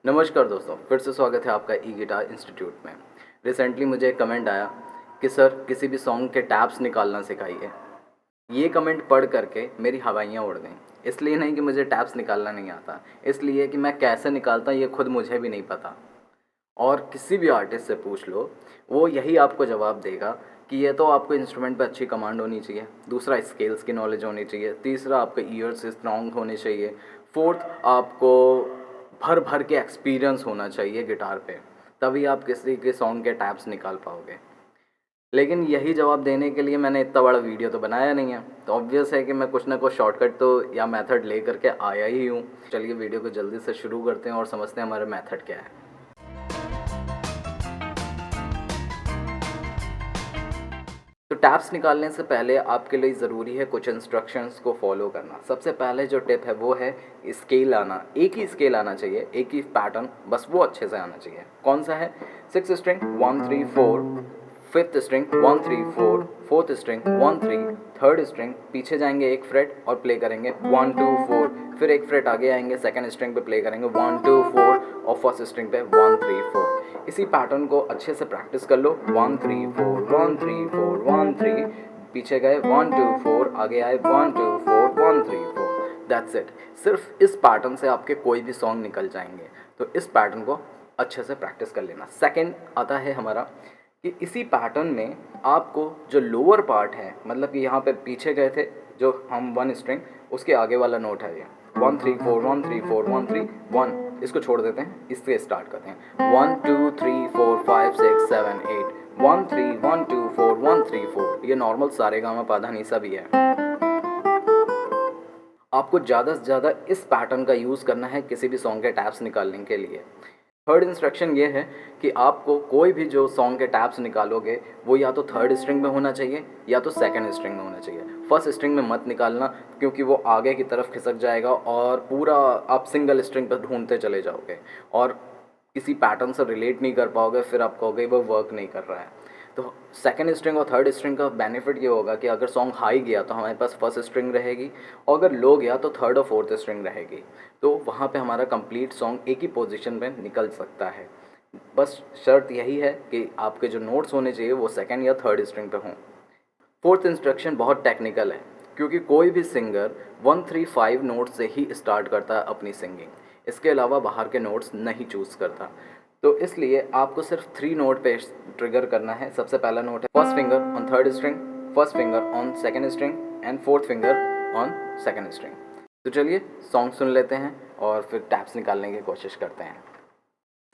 नमस्कार दोस्तों, फिर से स्वागत है आपका ई गिटार इंस्टीट्यूट में। रिसेंटली मुझे एक कमेंट आया कि सर किसी भी सॉन्ग के टैब्स निकालना सिखाइए। ये कमेंट पढ़ करके मेरी हवाइयाँ उड़ गईं। इसलिए नहीं कि मुझे टैब्स निकालना नहीं आता, इसलिए कि मैं कैसे निकालता ये खुद मुझे भी नहीं पता। और किसी भी आर्टिस्ट से पूछ लो, वो यही आपको जवाब देगा कि ये तो आपको इंस्ट्रूमेंट पे अच्छी कमांड होनी चाहिए, दूसरा स्केल्स की नॉलेज होनी चाहिए, तीसरा आपके ईयर्स स्ट्रॉन्ग होने चाहिए, फोर्थ आपको भर भर के एक्सपीरियंस होना चाहिए गिटार पे, तभी आप किसी के सॉन्ग के टैब्स निकाल पाओगे। लेकिन यही जवाब देने के लिए मैंने इतना बड़ा वीडियो तो बनाया नहीं है, तो ऑब्वियस है कि मैं कुछ ना कुछ शॉर्टकट तो या मेथड ले करके आया ही हूँ। चलिए वीडियो को जल्दी से शुरू करते हैं और समझते हैं हमारा मेथड क्या है। तो टैब्स निकालने से पहले आपके लिए ज़रूरी है कुछ इंस्ट्रक्शंस को फॉलो करना। सबसे पहले जो टिप है वो है स्केल आना, एक ही स्केल आना चाहिए, एक ही पैटर्न, बस वो अच्छे से आना चाहिए। कौन सा है? 6 string 1 3 4, fifth string 1 3 4, fourth string 1 3, third string पीछे जाएंगे एक फ्रेट और प्ले करेंगे 1 2 4, फिर एक फ्रेट आगे आएंगे सेकंड स्ट्रिंग पे प्ले करेंगे 1 2 4 और फर्स्ट स्ट्रिंग पे 1 3 4। इसी पैटर्न को अच्छे से प्रैक्टिस कर लो। 1 3 4 1 3 4 1 3, पीछे गए 1 2 4, आगे आए 1 2 4 1 3 4। That's it. सिर्फ इस पैटर्न से आपके कोई भी सॉन्ग निकल जाएंगे, तो इस पैटर्न को अच्छे से प्रैक्टिस कर लेना। सेकंड आता है हमारा कि इसी पैटर्न में आपको जो लोअर पार्ट है, मतलब कि यहाँ पे पीछे गए थे जो हम 1 स्ट्रिंग, उसके आगे वाला नोट है ये 1 3 4 1 3 4 1 3 1, इसको छोड़ देते हैं, इससे स्टार्ट करते हैं 1 2 3 4 5 6 7 8 1 3 1 2 4 1 3 4। ये नॉर्मल सारेगामा पाधा निसा भी है। आपको ज़्यादा से ज़्यादा इस पैटर्न का यूज़ करना है किसी भी सॉन्ग के टैब्स निकालने के लिए। थर्ड इंस्ट्रक्शन ये है कि आपको कोई भी जो सॉन्ग के टैब्स निकालोगे वो या तो थर्ड स्ट्रिंग में होना चाहिए या तो सेकंड स्ट्रिंग में होना चाहिए। फर्स्ट स्ट्रिंग में मत निकालना, क्योंकि वो आगे की तरफ खिसक जाएगा और पूरा आप सिंगल स्ट्रिंग पर ढूंढते चले जाओगे और किसी पैटर्न से रिलेट नहीं कर पाओगे, फिर आप कहोगे वो वर्क नहीं कर रहा है। तो सेकंड स्ट्रिंग और थर्ड स्ट्रिंग का बेनिफिट ये होगा कि अगर सॉन्ग हाई गया तो हमारे पास फर्स्ट स्ट्रिंग रहेगी, और अगर लो गया तो थर्ड और फोर्थ स्ट्रिंग रहेगी, तो वहाँ पे हमारा कंप्लीट सॉन्ग एक ही पोजीशन में निकल सकता है। बस शर्त यही है कि आपके जो नोट्स होने चाहिए वो सेकंड या थर्ड स्ट्रिंग पे हों। फोर्थ इंस्ट्रक्शन बहुत टेक्निकल है, क्योंकि कोई भी सिंगर 1 3 5 नोट से ही स्टार्ट करता है अपनी सिंगिंग, इसके अलावा बाहर के नोट्स नहीं चूज़ करता। तो इसलिए आपको सिर्फ 3 नोट पे ट्रिगर करना है। सबसे पहला नोट है first finger on third string, first finger on second string and fourth finger on second string. तो चलिए सॉन्ग सुन लेते हैं और फिर टैप्स निकालने की कोशिश करते हैं।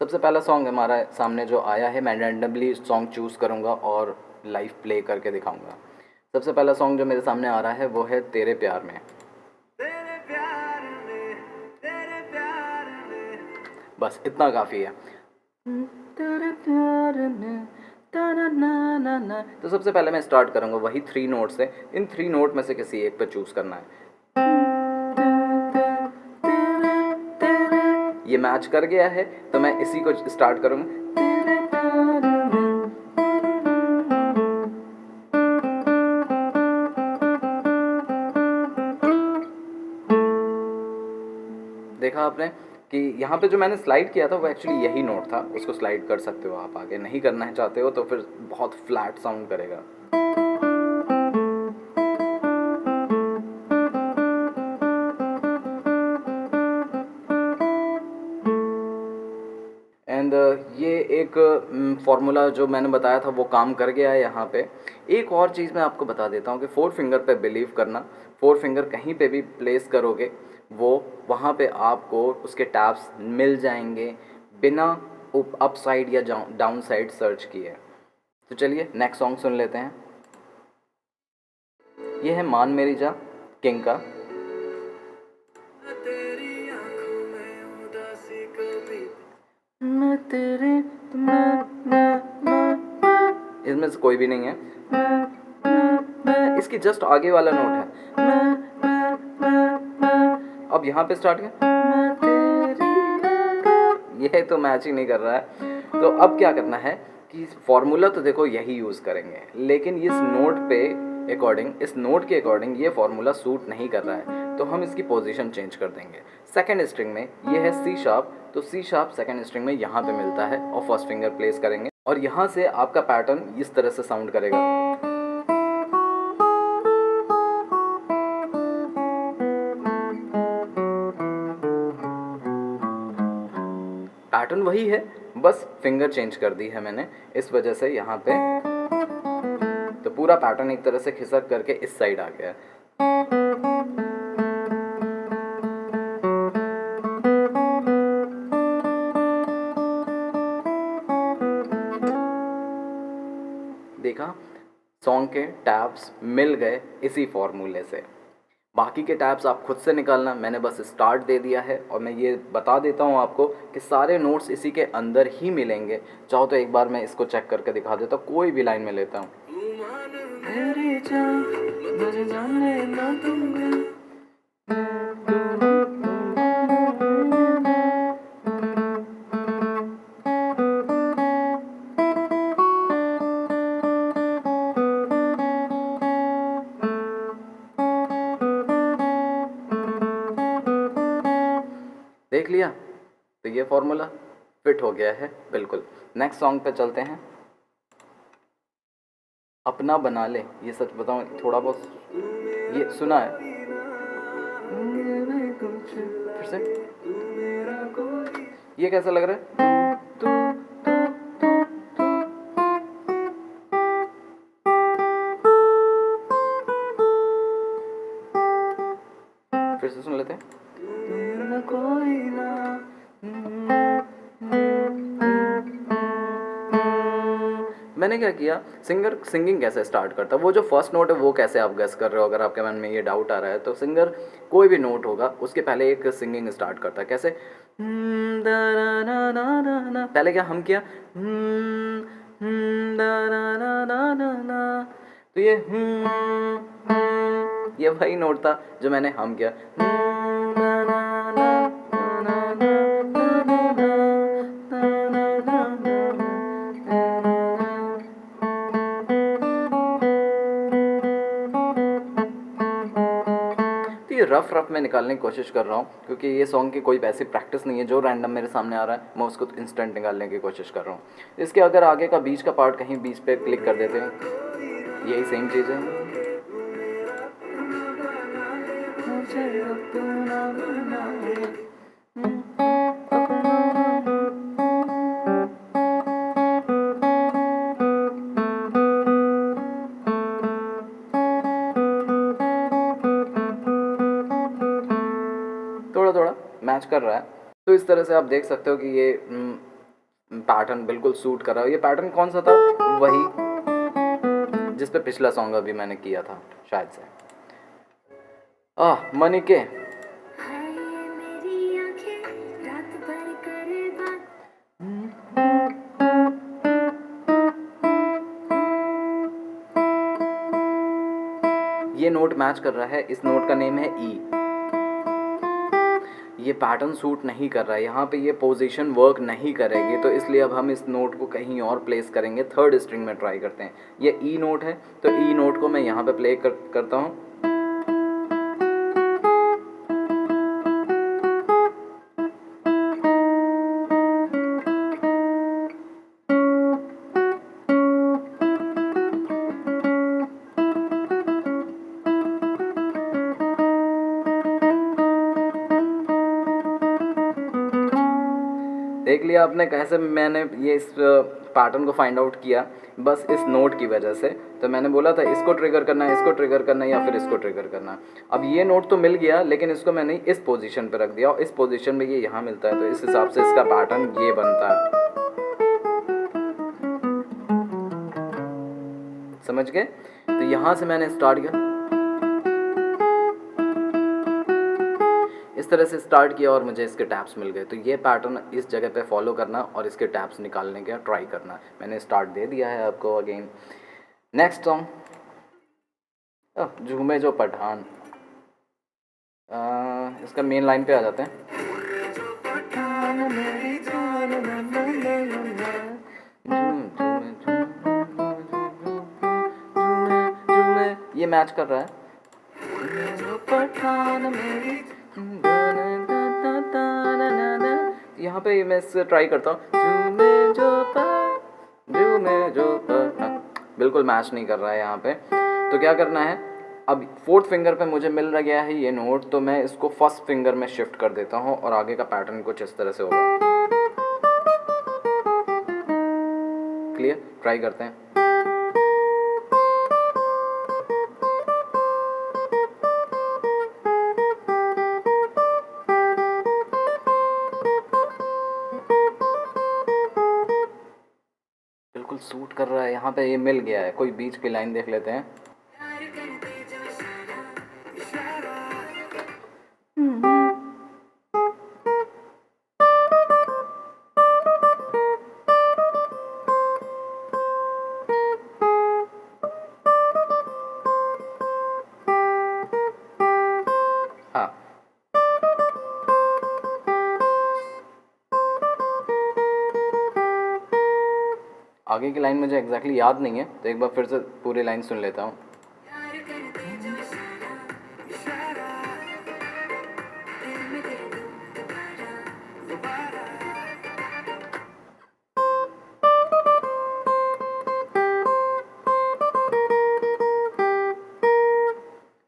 सबसे पहला सॉन्ग हमारा सामने जो आया है, मैं रैंडमली सॉन्ग चूज़ करूँगा और लाइव प्ले करके दिखाऊँगा। सबसे पहला सॉन्ग जो मेरे सामने आ रहा है वो है तेरे प्यार में। बस इतना काफ़ी है। तेरे प्यार में तो सबसे पहले मैं स्टार्ट करूँगा वही 3 नोट से। इन 3 नोट में से किसी एक पे चूज़ करना है। ये मैच कर गया है तो मैं इसी को स्टार्ट करूँगा। देखा आपने कि यहाँ पे जो मैंने स्लाइड किया था वो एक्चुअली यही नोट था, उसको स्लाइड कर सकते हो आप। आगे नहीं करना चाहते हो तो फिर बहुत फ्लैट साउंड करेगा। एंड ये एक फार्मूला जो मैंने बताया था वो काम कर गया है यहाँ पे। एक और चीज़ मैं आपको बता देता हूँ कि 4 फिंगर पे बिलीव करना। 4 फिंगर कहीं पे भी प्लेस करोगे वो वहाँ पे आपको उसके टैब्स मिल जाएंगे बिना अप साइड या डाउन साइड सर्च किए। तो चलिए नेक्स्ट सॉन्ग सुन लेते हैं। ये है मान मेरी जा किंग का। मैं तेरे इसमें से कोई भी नहीं है। इसकी जस्ट आगे वाला नोट है। अब यहाँ पे स्टार्ट किया, ये तो मैच ही नहीं कर रहा है। तो अब क्या करना है कि फॉर्मूला तो देखो यही यूज़ करेंगे, लेकिन इस नोट पे अकॉर्डिंग, इस नोट के अकॉर्डिंग ये फॉर्मूला सूट नहीं कर रहा है, तो हम इसकी पोजीशन चेंज कर देंगे। सेकंड स्ट्रिंग में ये है सी शार्प, तो सी शार्प सेकंड स्ट्रिंग में यहाँ पे मिलता है और फर्स्ट फिंगर प्लेस करेंगे और यहाँ से आपका पैटर्न इस तरह से साउंड करेगा। पैटर्न वही है, बस फिंगर चेंज कर दी है मैंने, इस वजह से यहाँ पे तो पूरा पैटर्न एक तरह से खिसक करके इस साइड आ गया है। देखा, सॉन्ग के टैब्स मिल गए इसी फॉर्मूले से। बाकी के टैब्स आप खुद से निकालना, मैंने बस स्टार्ट दे दिया है और मैं ये बता देता हूँ आपको कि सारे नोट्स इसी के अंदर ही मिलेंगे। चाहो तो एक बार मैं इसको चेक करके दिखा देता हूँ, कोई भी लाइन में लेता हूँ। देख लिया, तो ये फॉर्मूला फिट हो गया है बिल्कुल। नेक्स्ट सॉन्ग पे चलते हैं। अपना बना ले, ये सच बताऊं थोड़ा बहुत ये सुना है, फिर से ये कैसा लग रहा है? फिर से सुन लेते हैं। मैंने क्या किया, सिंगर सिंगिंग कैसे स्टार्ट करता है, वो जो फर्स्ट नोट है वो कैसे आप गेस कर रहे हो, अगर आपके मन में ये डाउट आ रहा है तो सिंगर कोई भी नोट होगा उसके पहले एक सिंगिंग स्टार्ट करता है। कैसे? पहले क्या हम किया, तो ये वही नोट था जो मैंने हम किया। ये रफ में निकालने की कोशिश कर रहा हूँ, क्योंकि ये सॉन्ग की कोई वैसी प्रैक्टिस नहीं है, जो रैंडम मेरे सामने आ रहा है मैं उसको इंस्टेंट निकालने की कोशिश कर रहा हूँ। इसके अगर आगे का बीच का पार्ट कहीं बीच पे क्लिक कर देते हैं, यही सेम चीज़ है। थोड़ा मैच कर रहा है, तो इस तरह से आप देख सकते हो कि ये पैटर्न बिल्कुल सूट कर रहा है। ये पैटर्न कौन सा था? वही जिस पे पिछला सॉन्ग अभी मैंने किया था शायद से। मनी के ये नोट मैच कर रहा है, इस नोट का नेम है ई। ये पैटर्न सूट नहीं कर रहा है, यहाँ पे ये पोजीशन वर्क नहीं करेगी, तो इसलिए अब हम इस नोट को कहीं और प्लेस करेंगे। थर्ड स्ट्रिंग में ट्राई करते हैं। ये ई नोट है, तो ई नोट को मैं यहाँ पे प्ले करता हूँ। देख लिया आपने कैसे मैंने ये इस पैटर्न को फाइंड आउट किया, बस इस नोट की वजह से। तो मैंने बोला था इसको ट्रिगर करना है, इसको ट्रिगर करना है, या फिर इसको ट्रिगर करना है। अब ये नोट तो मिल गया, लेकिन इसको मैंने इस पोजीशन पे रख दिया और इस पोजीशन में ये यहाँ मिलता है, तो इस हिसाब से इसका पैटर्न ये बनता है। समझ गए? तो यहाँ से मैंने स्टार्ट किया, इस तरह से स्टार्ट किया और मुझे इसके टैप्स मिल गए। तो ये पैटर्न इस जगह पे फॉलो करना और इसके टैप्स निकालने का ट्राई करना। मैंने स्टार्ट दे दिया है आपको अगेन। नेक्स्ट सॉन्ग झूमे जो पठान, इसका मेन लाइन पे आ जाते हैं। ये मैच कर रहा है। पठान मेरी, यहाँ पे मैं इससे ट्राई करता हूँ, बिल्कुल मैच नहीं कर रहा है यहाँ पे। तो क्या करना है, अब फोर्थ फिंगर पे मुझे मिल रहा गया है ये नोट, तो मैं इसको फर्स्ट फिंगर में शिफ्ट कर देता हूँ और आगे का पैटर्न कुछ इस तरह से होगा। क्लियर? ट्राई करते हैं। बिल्कुल सूट कर रहा है, यहाँ पे ये मिल गया है। कोई बीच की लाइन देख लेते हैं। हाँ, आगे की लाइन मुझे एग्जैक्टली याद नहीं है, तो एक बार फिर से पूरी लाइन सुन लेता हूँ।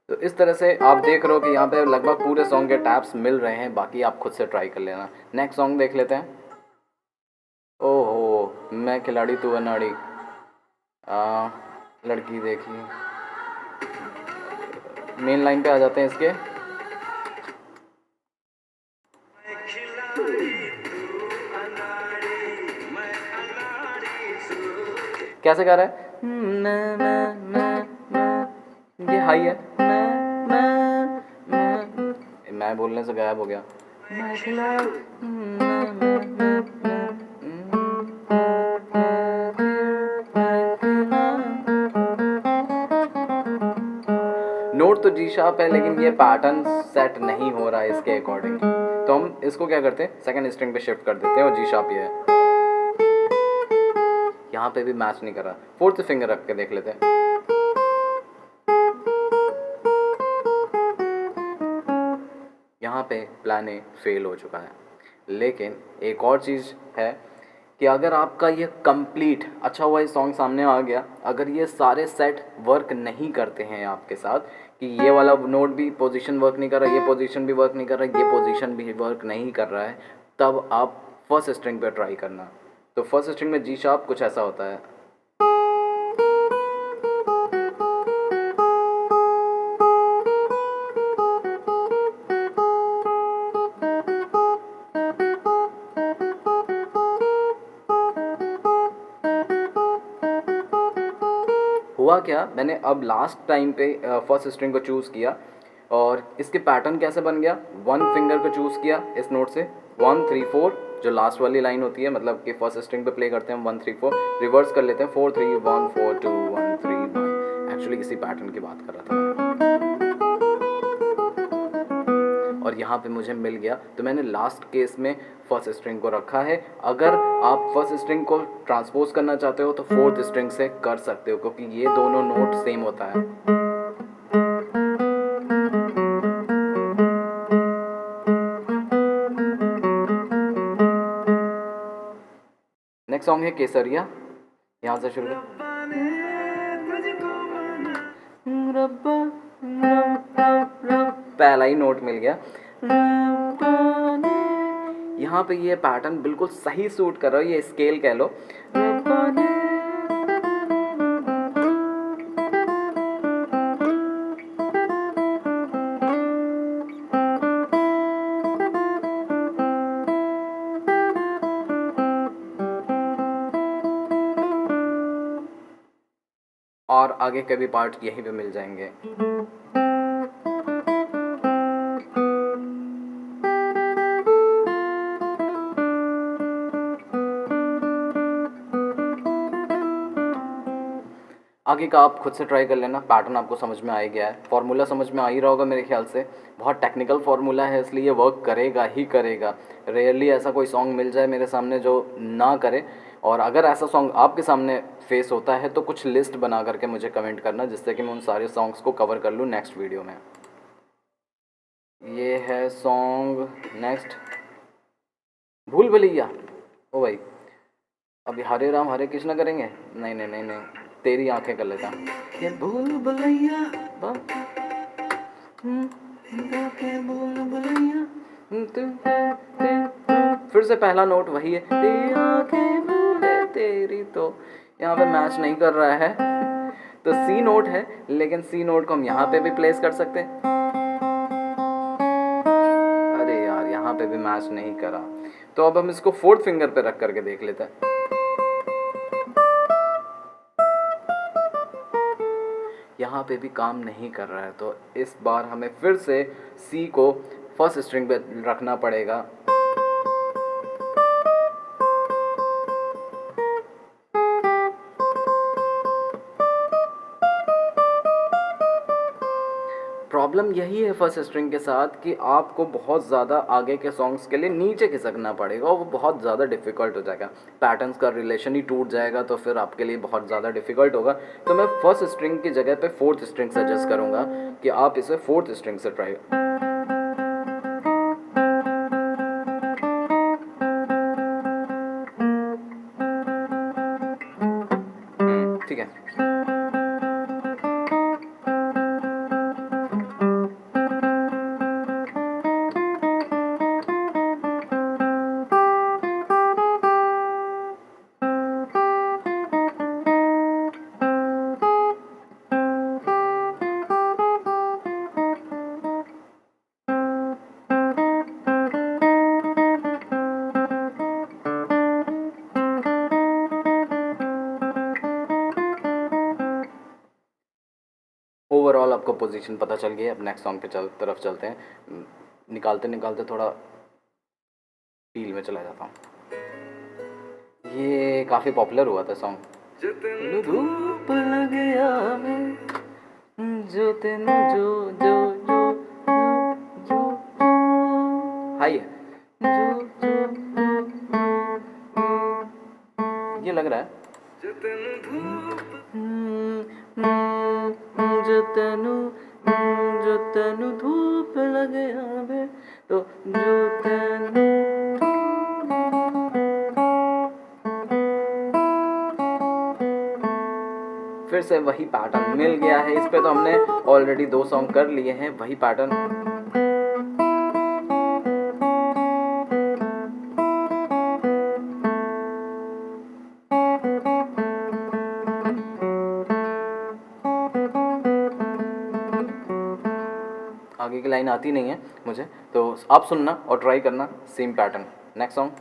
तो इस तरह से आप देख रहे हो कि यहाँ पे लगभग पूरे सॉन्ग के टैप्स मिल रहे हैं। बाकी आप खुद से ट्राई कर लेना। नेक्स्ट सॉन्ग देख लेते हैं। ओहो, मैं खिलाड़ी तू अनाड़ी, लड़की देखी। मेन लाइन पे आ जाते हैं इसके। कैसे गा रहा है? ये हाई है, मैं बोलने से गायब हो गया। नोट तो जी शार्प है, लेकिन ये पैटर्न सेट नहीं हो रहा है इसके अकॉर्डिंग। तो हम इसको क्या करते हैं, सेकंड स्ट्रिंग पे शिफ्ट कर देते हैं और जी शार्प ये है। यहाँ पे भी मैच नहीं कर रहा। फोर्थ फिंगर रख के देख लेते हैं। यहाँ पे प्लान ए फेल हो चुका है। लेकिन एक और चीज़ है कि अगर आपका ये कंप्लीट, अच्छा हुआ ये सॉन्ग सामने आ गया, अगर ये सारे सेट वर्क नहीं करते हैं आपके साथ, कि ये वाला नोट भी पोजीशन वर्क नहीं कर रहा, ये पोजीशन भी वर्क नहीं कर रहा, ये पोजीशन भी वर्क नहीं कर रहा है, तब आप फर्स्ट स्ट्रिंग पे ट्राई करना। तो फर्स्ट स्ट्रिंग में जी शार्प कुछ ऐसा होता है। हुआ क्या, मैंने अब लास्ट टाइम पे फर्स्ट स्ट्रिंग को चूज़ किया और इसके पैटर्न कैसे बन गया, वन फिंगर को चूज़ किया इस नोट से, 1 3 4 जो लास्ट वाली लाइन होती है, मतलब कि फर्स्ट स्ट्रिंग पे प्ले करते हैं 1 3 4, रिवर्स कर लेते हैं 4 3 1 4 2 1 3 1। एक्चुअली इसी पैटर्न की बात कर रहा था मैं। और यहाँ पे मुझे मिल गया, तो मैंने लास्ट केस में फर्स्ट स्ट्रिंग को रखा है। अगर आप फर्स्ट स्ट्रिंग को ट्रांसपोज करना चाहते हो तो फोर्थ स्ट्रिंग से कर सकते हो, क्योंकि ये दोनों नोट सेम होता है। नेक्स्ट सॉन्ग है केसरिया, यहाँ से शुरू। पहला ही नोट मिल गया। यहाँ पे ये पैटर्न बिल्कुल सही सूट कर रहा है, ये स्केल कह लो। और आगे के भी पार्ट यहीं पे मिल जाएंगे। आगे का आप खुद से ट्राई कर लेना, पैटर्न आपको समझ में आ ही गया है, फार्मूला समझ में आ ही रहा होगा मेरे ख्याल से। बहुत टेक्निकल फार्मूला है इसलिए ये वर्क करेगा ही करेगा। रेयरली ऐसा कोई सॉन्ग मिल जाए मेरे सामने जो ना करे, और अगर ऐसा सॉन्ग आपके सामने फेस होता है तो कुछ लिस्ट बना करके मुझे कमेंट करना, जिससे कि मैं उन सारे सॉन्ग्स को कवर कर लूँ नेक्स्ट वीडियो में। ये है सॉन्ग नेक्स्ट, भूल भुलैया। ओ भाई, अभी हरे राम हरे कृष्ण करेंगे? नहीं नहीं नहीं नहीं, तेरी आंखें कर लेता। ये भूल भुलैया भूल भुलैया, फिर से पहला नोट वही है, तेरी आंखें भूले तेरी, तो यहाँ पे मैच नहीं कर रहा है। तो सी नोट है, लेकिन सी नोट को हम यहाँ पे भी प्लेस कर सकते हैं। अरे यार, यहाँ पे भी मैच नहीं करा, तो अब हम इसको फोर्थ फिंगर पे रख करके देख लेते हैं। यहाँ पे भी काम नहीं कर रहा है, तो इस बार हमें फिर से सी को फर्स्ट स्ट्रिंग पे रखना पड़ेगा। प्रॉब्लम यही है फर्स्ट स्ट्रिंग के साथ कि आपको बहुत ज़्यादा आगे के सॉन्ग्स के लिए नीचे खिसकना पड़ेगा, और वो बहुत ज़्यादा डिफ़िकल्ट हो जाएगा, पैटर्न्स का रिलेशन ही टूट जाएगा, तो फिर आपके लिए बहुत ज़्यादा डिफ़िकल्ट होगा। तो मैं फर्स्ट स्ट्रिंग की जगह पे फोर्थ स्ट्रिंग सजेस्ट करूँगा कि आप इसे फोर्थ स्ट्रिंग से ट्राई। ठीक है। ओवरऑल आपको पोजीशन पता चल गई है। अब नेक्स्ट सॉन्ग पे तरफ चलते हैं। निकालते निकालते थोड़ा फील में चला जाता हूँ। ये काफ़ी पॉपुलर हुआ था सॉन्ग। धूप लगे आवे जो तेनु जो जो जो जो हाई है, ये लग रहा है जो तेनु धूप लगे आवे, तो जो तेनु। फिर से वही पैटर्न मिल गया है। इस पे तो हमने ऑलरेडी 2 सॉन्ग कर लिए हैं, वही पैटर्न। आगे की लाइन आती नहीं है मुझे, तो आप सुनना और ट्राई करना same pattern. Next song,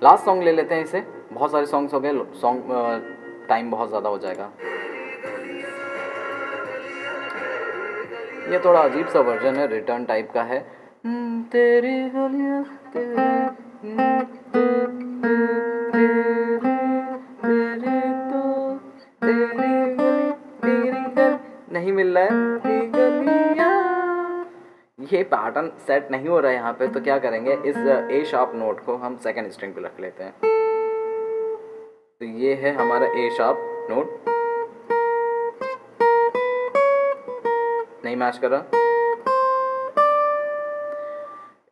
last song ले लेते हैं इसे। बहुत सारे सॉन्ग्स हो गए, सॉन्ग टाइम बहुत ज़्यादा हो जाएगा। ये थोड़ा अजीब सा वर्जन है, रिटर्न टाइप का है। तेरी गलियां नहीं मिल रहा है। ये पैटर्न सेट नहीं हो रहा है यहाँ पे, तो क्या करेंगे, इस ए शार्प नोट को हम सेकंड स्ट्रिंग पे रख लेते हैं। तो ये है हमारा ए शार्प नोट, नहीं मैच कर रहा।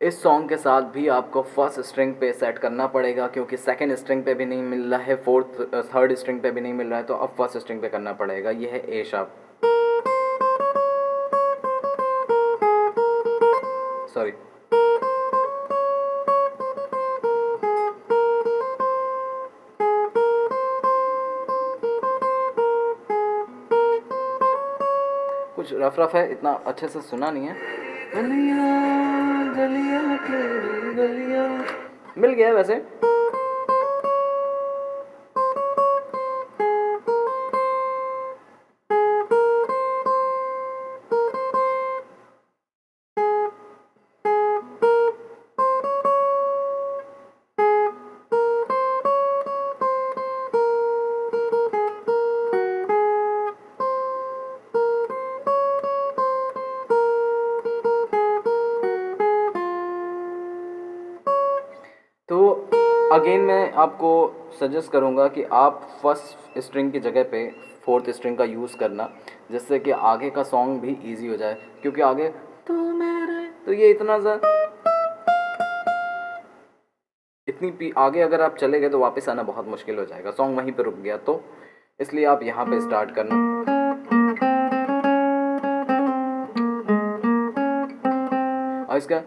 इस सॉन्ग के साथ भी आपको फर्स्ट स्ट्रिंग पे सेट करना पड़ेगा, क्योंकि सेकंड स्ट्रिंग पे भी नहीं मिल रहा है, थर्ड स्ट्रिंग पे भी नहीं मिल रहा है, तो अब फर्स्ट स्ट्रिंग पे करना पड़ेगा। ये है ए शार्प, सॉरी। कुछ रफ रफ है, इतना अच्छे से सुना नहीं है। गलियां गलियां तेरी गलियां, मिल गया वैसे। तो अगेन मैं आपको सजेस्ट करूँगा कि आप फर्स्ट स्ट्रिंग की जगह पे फोर्थ स्ट्रिंग का यूज़ करना, जिससे कि आगे का सॉन्ग भी इजी हो जाए। क्योंकि आगे तो मेरे तो ये इतना सा इतनी आगे अगर आप चले गए तो वापस आना बहुत मुश्किल हो जाएगा, सॉन्ग वहीं पे रुक गया। तो इसलिए आप यहाँ पे स्टार्ट करना और इसका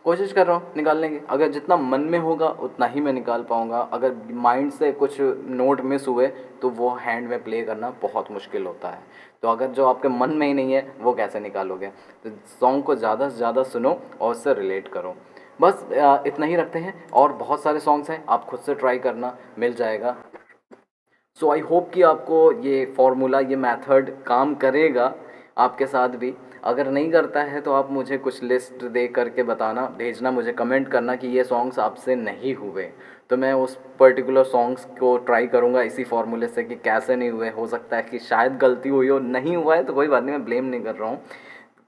कोशिश कर रहा हूँ निकालने की। अगर जितना मन में होगा उतना ही मैं निकाल पाऊँगा। अगर माइंड से कुछ नोट मिस हुए तो वो हैंड में प्ले करना बहुत मुश्किल होता है। तो अगर जो आपके मन में ही नहीं है वो कैसे निकालोगे? तो सॉन्ग को ज़्यादा से ज़्यादा सुनो और उससे रिलेट करो। बस इतना ही रखते हैं, और बहुत सारे सॉन्ग्स हैं, आप खुद से ट्राई करना, मिल जाएगा। सो आई होप कि आपको ये फॉर्मूला, ये मेथड काम करेगा आपके साथ भी। अगर नहीं करता है तो आप मुझे कुछ लिस्ट दे करके बताना, भेजना मुझे, कमेंट करना कि ये सॉन्ग्स आपसे नहीं हुए, तो मैं उस पर्टिकुलर सॉन्ग्स को ट्राई करूँगा इसी फॉर्मूले से कि कैसे नहीं हुए। हो सकता है कि शायद गलती हुई हो, नहीं हुआ है तो कोई बात नहीं, मैं ब्लेम नहीं कर रहा हूँ,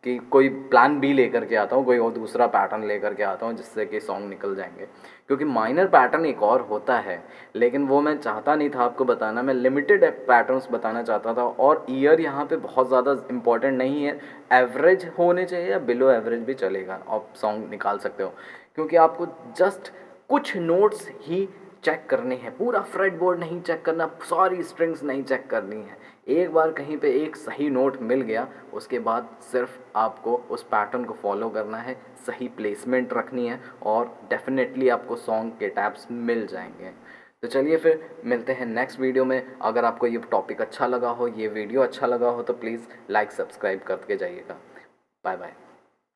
कि कोई प्लान बी लेकर के आता हूँ, कोई और दूसरा पैटर्न लेकर के आता हूँ जिससे कि सॉन्ग निकल जाएंगे। क्योंकि माइनर पैटर्न एक और होता है, लेकिन वो मैं चाहता नहीं था आपको बताना, मैं लिमिटेड पैटर्न्स बताना चाहता था। और ईयर यहाँ पे बहुत ज़्यादा इंपॉर्टेंट नहीं है, एवरेज होने चाहिए या बिलो एवरेज भी चलेगा, आप सॉन्ग निकाल सकते हो। क्योंकि आपको जस्ट कुछ नोट्स ही चेक करने हैं, पूरा फ्रेट बोर्ड नहीं चेक करना, सारी स्ट्रिंग्स नहीं चेक करनी है। एक बार कहीं पे एक सही नोट मिल गया, उसके बाद सिर्फ आपको उस पैटर्न को फॉलो करना है, सही प्लेसमेंट रखनी है, और डेफिनेटली आपको सॉन्ग के टैब्स मिल जाएंगे। तो चलिए फिर मिलते हैं नेक्स्ट वीडियो में। अगर आपको ये टॉपिक अच्छा लगा हो, ये वीडियो अच्छा लगा हो, तो प्लीज़ लाइक सब्सक्राइब करके जाइएगा। Bye bye.